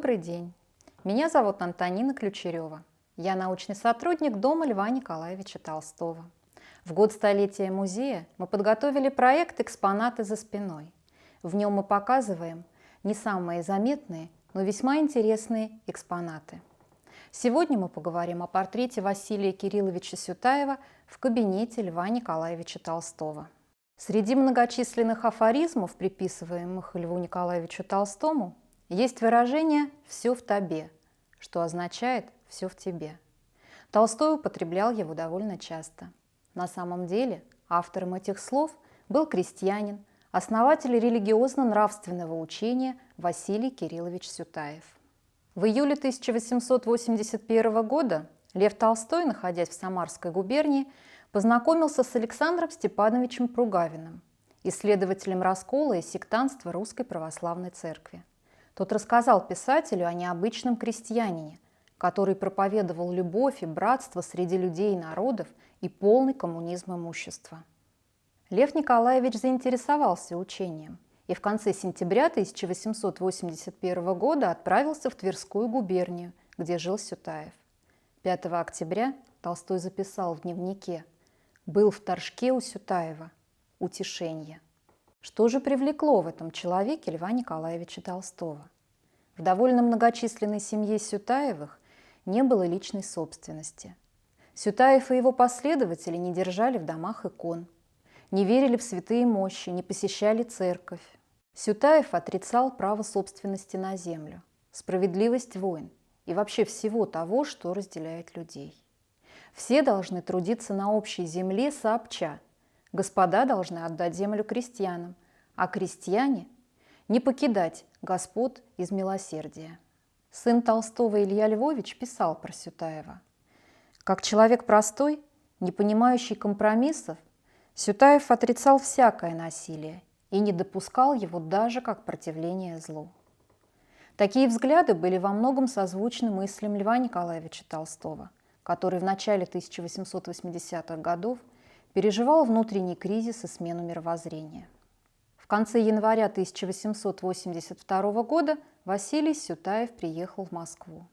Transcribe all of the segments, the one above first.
Добрый день. Меня зовут Антонина Ключерева. Я научный сотрудник Дома Льва Николаевича Толстого. В год столетия музея мы подготовили проект «Экспонаты за спиной». В нем мы показываем не самые заметные, но весьма интересные экспонаты. Сегодня мы поговорим о портрете Василия Кирилловича Сютаева в кабинете Льва Николаевича Толстого. Среди многочисленных афоризмов, приписываемых Льву Николаевичу Толстому, есть выражение «все в тебе», что означает «все в тебе». Толстой употреблял его довольно часто. На самом деле автором этих слов был крестьянин, основатель религиозно-нравственного учения Василий Кириллович Сютаев. В июле 1881 года Лев Толстой, находясь в Самарской губернии, познакомился с Александром Степановичем Пругавиным, исследователем раскола и сектантства Русской Православной Церкви. Тот рассказал писателю о необычном крестьянине, который проповедовал любовь и братство среди людей и народов и полный коммунизм имущества. Лев Николаевич заинтересовался учением и в конце сентября 1881 года отправился в Тверскую губернию, где жил Сютаев. 5 октября Толстой записал в дневнике: «Был в Торжке у Сютаева. Утешенье». Что же привлекло в этом человеке Льва Николаевича Толстого? В довольно многочисленной семье Сютаевых не было личной собственности. Сютаев и его последователи не держали в домах икон, не верили в святые мощи, не посещали церковь. Сютаев отрицал право собственности на землю, справедливость войн и вообще всего того, что разделяет людей. Все должны трудиться на общей земле сообща. Господа должны отдать землю крестьянам, а крестьяне не покидать господ из милосердия. Сын Толстого Илья Львович писал про Сютаева: «Как человек простой, не понимающий компромиссов, Сютаев отрицал всякое насилие и не допускал его даже как противление злу». Такие взгляды были во многом созвучны мыслям Льва Николаевича Толстого, который в начале 1880-х годов переживал внутренний кризис и смену мировоззрения. В конце января 1882 года Василий Сютаев приехал в Москву.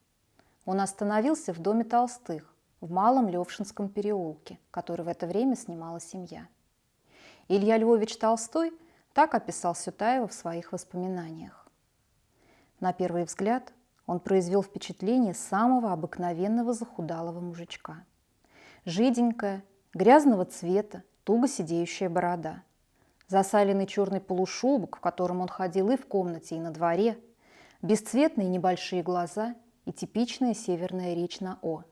Он остановился в доме Толстых в Малом Левшинском переулке, который в это время снимала семья. Илья Львович Толстой так описал Сютаева в своих воспоминаниях. На первый взгляд он произвел впечатление самого обыкновенного захудалого мужичка. Жиденькая, грязного цвета, туго сидеющая борода, засаленный черный полушубок, в котором он ходил и в комнате, и на дворе, бесцветные небольшие глаза и типичная северная речь на «о».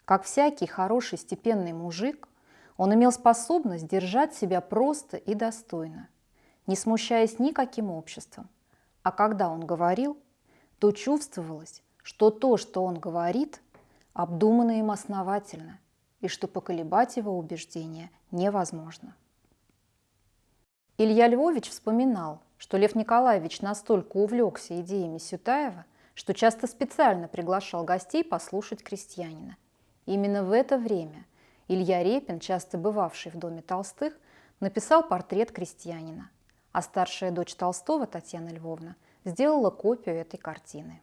Как всякий хороший степенный мужик, он имел способность держать себя просто и достойно, не смущаясь никаким обществом. А когда он говорил, то чувствовалось, что то, что он говорит, обдумано им основательно, и что поколебать его убеждения невозможно. Илья Львович вспоминал, что Лев Николаевич настолько увлекся идеями Сютаева, что часто специально приглашал гостей послушать крестьянина. Именно в это время Илья Репин, часто бывавший в доме Толстых, написал портрет крестьянина, а старшая дочь Толстого, Татьяна Львовна, сделала копию этой картины.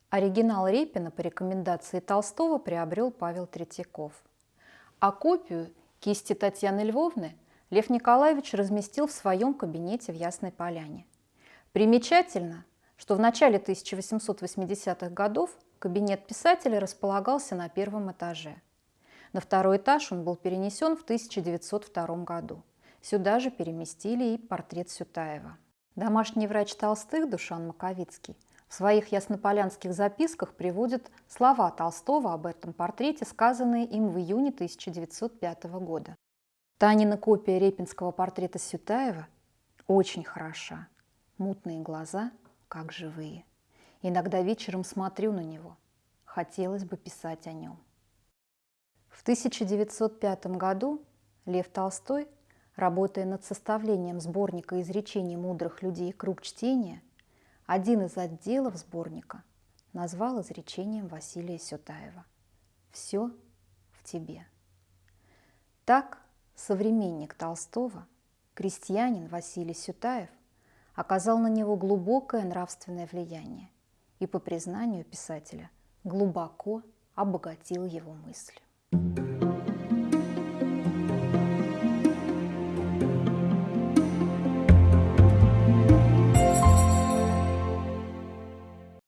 Оригинал Репина по рекомендации Толстого приобрел Павел Третьяков, а копию кисти Татьяны Львовны Лев Николаевич разместил в своем кабинете в Ясной Поляне. Примечательно, что в начале 1880-х годов кабинет писателя располагался на первом этаже. На второй этаж он был перенесен в 1902 году. Сюда же переместили и портрет Сютаева. Домашний врач Толстых Душан Маковицкий в своих яснополянских записках приводит слова Толстого об этом портрете, сказанные им в июне 1905 года. «Танина копия репинского портрета Сютаева очень хороша. Мутные глаза, как живые. Иногда вечером смотрю на него. Хотелось бы писать о нем». В 1905 году Лев Толстой, работая над составлением сборника изречений мудрых людей «Круг чтения», один из отделов сборника назвал изречением Василия Сютаева «Все в тебе». Так современник Толстого, крестьянин Василий Сютаев, оказал на него глубокое нравственное влияние и, по признанию писателя, глубоко обогатил его мысли.